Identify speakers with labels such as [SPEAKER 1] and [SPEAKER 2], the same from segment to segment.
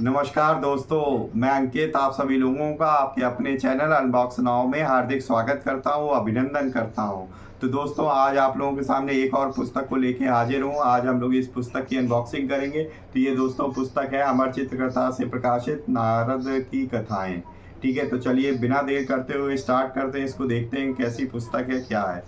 [SPEAKER 1] नमस्कार दोस्तों, मैं अंकित आप सभी लोगों का आपके अपने चैनल अनबॉक्स नाउ में हार्दिक स्वागत करता हूं, अभिनंदन करता हूं। तो दोस्तों, आज आप लोगों के सामने एक और पुस्तक को लेके हाजिर हूं। आज हम लोग इस पुस्तक की अनबॉक्सिंग करेंगे। तो ये दोस्तों पुस्तक है अमर चित्रकथा से प्रकाशित नारद की कथाएं। ठीक है, तो चलिए बिना देर करते हुए स्टार्ट करते हैं। इसको देखते हैं कैसी पुस्तक है, क्या है।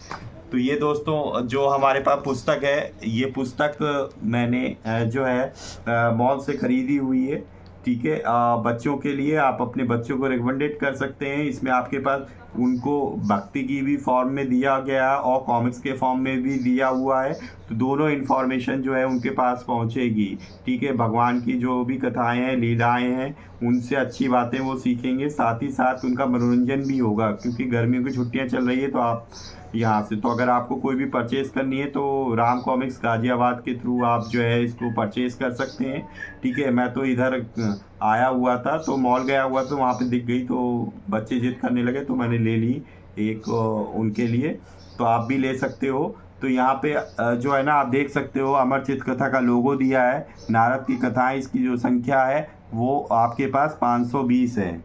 [SPEAKER 1] तो ये दोस्तों जो हमारे पास पुस्तक है, ये पुस्तक मैंने जो है मॉल से खरीदी हुई है। ठीक है, बच्चों के लिए आप अपने बच्चों को रिकमेंडेड कर सकते हैं। इसमें आपके पास उनको भक्ति की भी फॉर्म में दिया गया है और कॉमिक्स के फॉर्म में भी दिया हुआ है। तो दोनों इन्फॉर्मेशन जो है उनके पास पहुंचेगी। ठीक है, भगवान की जो भी कथाएं हैं, लीलाएं हैं, उनसे अच्छी बातें वो सीखेंगे। साथ ही साथ उनका मनोरंजन भी होगा, क्योंकि गर्मियों की छुट्टियां चल रही है। तो आप यहाँ से, तो अगर आपको कोई भी परचेज़ करनी है तो राम कॉमिक्स गाज़ियाबाद के थ्रू आप जो है इसको परचेज़ कर सकते हैं। ठीक है, मैं तो इधर आया हुआ था, तो मॉल गया हुआ, तो वहाँ पे दिख गई, तो बच्चे जिद करने लगे, तो मैंने ले ली एक उनके लिए। तो आप भी ले सकते हो। तो यहाँ पे जो है ना, आप देख सकते हो अमर चित्रकथा का लोगो दिया है। नारद की कथाएं, इसकी जो संख्या है वो आपके पास 520 है।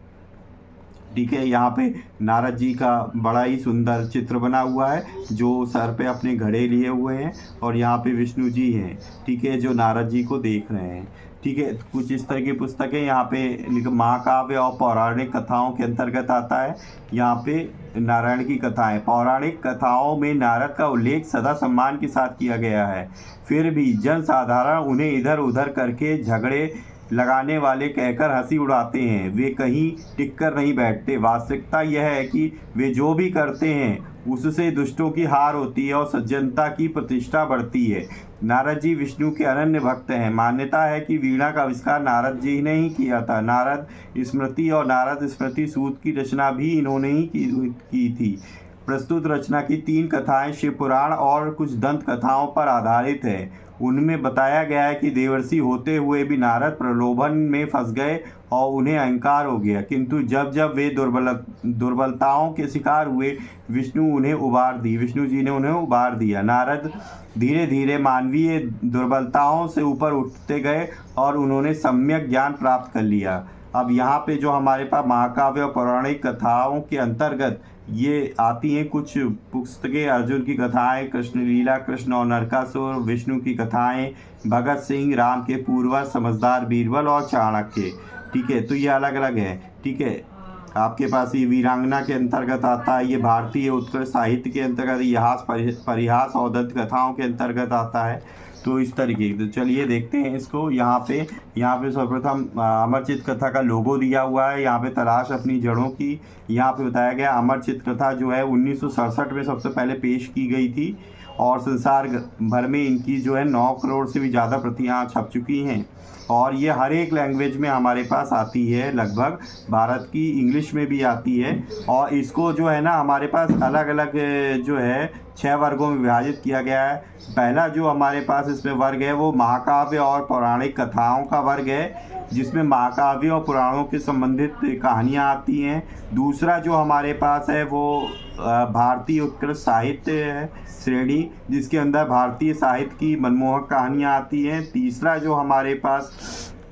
[SPEAKER 1] ठीक है, यहाँ पे नारद जी का बड़ा ही सुंदर चित्र बना हुआ है, जो सर पे अपने घड़े लिए हुए हैं, और यहाँ पे विष्णु जी हैं। ठीक है, जो नारद जी को देख रहे हैं। ठीक है, कुछ इस तरह की पुस्तकें यहाँ पे महाकाव्य और पौराणिक कथाओं के अंतर्गत आता है। यहाँ पे नारायण की कथाएं, पौराणिक कथाओं में नारद का उल्लेख सदा सम्मान के साथ किया गया है। फिर भी जन साधारण उन्हें इधर उधर करके झगड़े लगाने वाले कहकर हंसी उड़ाते हैं। वे कहीं टिक कर नहीं बैठते। वास्तविकता यह है कि वे जो भी करते हैं उससे दुष्टों की हार होती है और सज्जनता की प्रतिष्ठा बढ़ती है। नारद जी विष्णु के अनन्य भक्त हैं। मान्यता है कि वीणा का आविष्कार नारद जी ने ही किया था। नारद स्मृति और नारद स्मृति सूत की रचना भी इन्होंने ही की थी। प्रस्तुत रचना की 3 कथाएं शिव पुराण और कुछ दंत कथाओं पर आधारित है। उनमें बताया गया है कि देवर्षि होते हुए भी नारद प्रलोभन में फंस गए और उन्हें अहंकार हो गया, किंतु जब जब वे दुर्बलताओं के शिकार हुए, विष्णु जी ने उन्हें उबार दिया। नारद धीरे धीरे मानवीय दुर्बलताओं से ऊपर उठते गए और उन्होंने सम्यक ज्ञान प्राप्त कर लिया। अब यहाँ पे जो हमारे पास महाकाव्य और पौराणिक कथाओं के अंतर्गत ये आती हैं कुछ पुस्तकें। अर्जुन की कथाएं, कृष्ण लीला, कृष्ण और नरकासुर, विष्णु की कथाएं, भगत सिंह, राम के पूर्वज, समझदार बीरबल और चाणक्य। ठीक है, तो ये अलग अलग है। ठीक है, आपके पास ये वीरांगना के अंतर्गत आता है। ये भारतीय उत्कृष्ट साहित्य के अंतर्गत, इतिहास परिहास और दंत कथाओं के अंतर्गत आता है। तो इस तरीके, तो चलिए देखते हैं इसको। यहाँ पे सर्वप्रथम अमर चित्रकथा का लोगो दिया हुआ है। यहाँ पे तलाश अपनी जड़ों की। यहाँ पे बताया गया अमर चित्रकथा जो है 1967 में सबसे पहले पेश की गई थी, और संसार भर में इनकी जो है 9 करोड़ से भी ज़्यादा प्रतियाँ छप चुकी हैं। और ये हर एक लैंग्वेज में हमारे पास आती है, लगभग भारत की इंग्लिश में भी आती है। और इसको जो है ना, हमारे पास अलग अलग जो है 6 वर्गों में विभाजित किया गया है। पहला जो हमारे पास इसमें वर्ग है वो महाकाव्य और पौराणिक कथाओं का वर्ग है, जिसमें महाकाव्य और पुराणों के संबंधित कहानियाँ आती हैं। दूसरा जो हमारे पास है वो भारतीय उत्कृष्ट साहित्य है श्रेणी, जिसके अंदर भारतीय साहित्य की मनमोहक कहानियाँ आती हैं। तीसरा जो हमारे पास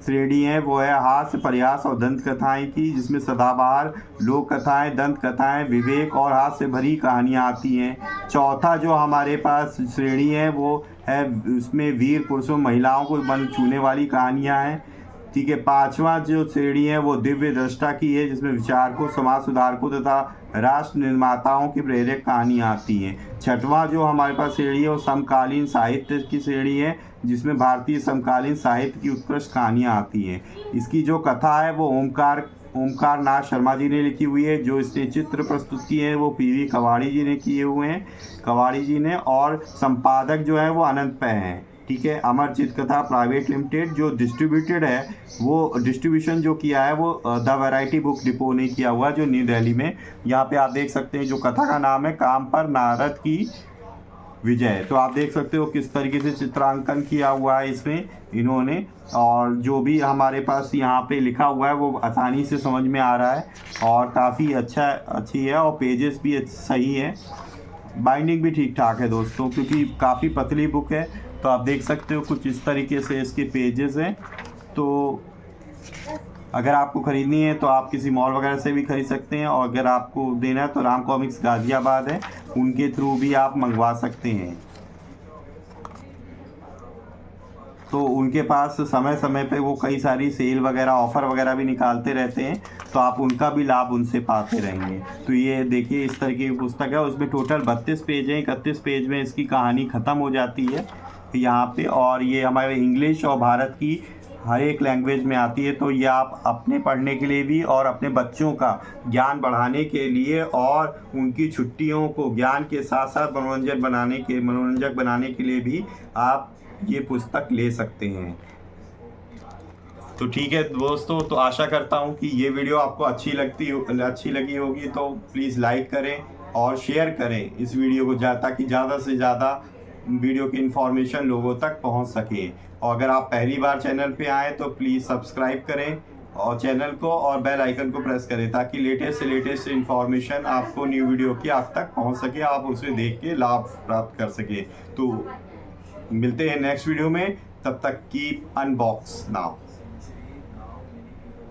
[SPEAKER 1] श्रेणी है वो है हास्य, परिहास और दंत कथाएँ की, जिसमें सदाबहार लोक कथाएँ, दंत कथाएँ, विवेक और हास्य भरी कहानियाँ आती हैं। चौथा जो हमारे पास श्रेणी है वो है, उसमें वीर पुरुषों महिलाओं को मन छूने वाली कहानियाँ हैं। ठीक है, 5वां जो श्रेणी है वो दिव्य दृष्टा की है, जिसमें विचारकों, समाज सुधारकों तथा राष्ट्र निर्माताओं की प्रेरक कहानियाँ आती हैं। 6वां जो हमारे पास श्रेणी है वो समकालीन साहित्य की श्रेणी है, जिसमें भारतीय समकालीन साहित्य की उत्कृष्ट कहानियाँ आती हैं। इसकी जो कथा है वो ओमकार नाथ शर्मा जी ने लिखी हुई है। जो इसने चित्र प्रस्तुत किए हैं वो पीवी कवाड़ी जी ने किए हुए हैं, कवाड़ी जी ने, और संपादक जो है वो अनंत पै हैं। ठीक है, अमर चित्रकथा प्राइवेट लिमिटेड जो डिस्ट्रीब्यूटेड है, वो डिस्ट्रीब्यूशन जो किया है वो द वैरायटी बुक डिपो ने किया हुआ, जो न्यू दिल्ली में। यहाँ पे आप देख सकते हैं जो कथा का नाम है काम पर नारद की विजय। तो आप देख सकते हो किस तरीके से चित्रांकन किया हुआ है इसमें इन्होंने, और जो भी हमारे पास यहाँ पे लिखा हुआ है वो आसानी से समझ में आ रहा है, और काफ़ी अच्छी है, और पेजेस भी सही है। बाइंडिंग भी ठीक ठाक है दोस्तों, क्योंकि काफ़ी पतली बुक है। तो आप देख सकते हो कुछ इस तरीके से इसके पेजेस हैं। तो अगर आपको ख़रीदनी है तो आप किसी मॉल वगैरह से भी ख़रीद सकते हैं, और अगर आपको देना है तो राम कॉमिक्स गाज़ियाबाद है, उनके थ्रू भी आप मंगवा सकते हैं। तो उनके पास समय समय पे वो कई सारी सेल वगैरह ऑफ़र वगैरह भी निकालते रहते हैं, तो आप उनका भी लाभ उनसे पाते रहेंगे। तो ये देखिए इस तरह की पुस्तक है, उसमें टोटल 32 पेज हैं। 31 पेज में इसकी कहानी ख़त्म हो जाती है यहाँ पे, और ये हमारे इंग्लिश और भारत की हर एक लैंग्वेज में आती है। तो ये आप अपने पढ़ने के लिए भी और अपने बच्चों का ज्ञान बढ़ाने के लिए और उनकी छुट्टियों को ज्ञान के साथ साथ मनोरंजक बनाने के लिए भी आप ये पुस्तक ले सकते हैं। तो ठीक है दोस्तों, तो आशा करता हूँ कि ये वीडियो आपको अच्छी लगी होगी। तो प्लीज़ लाइक करें और शेयर करें इस वीडियो को ताकि ज़्यादा से ज़्यादा वीडियो की इन्फॉर्मेशन लोगों तक पहुँच सके। और अगर आप पहली बार चैनल पे आएँ तो प्लीज़ सब्सक्राइब करें और चैनल को और बेल आइकन को प्रेस करें, ताकि लेटेस्ट से लेटेस्ट इन्फॉर्मेशन आपको न्यू वीडियो की आप तक पहुँच सके, आप उसे देख के लाभ प्राप्त कर सके। तो मिलते हैं नेक्स्ट वीडियो में, तब तक कीप अनबॉक्स नाउ।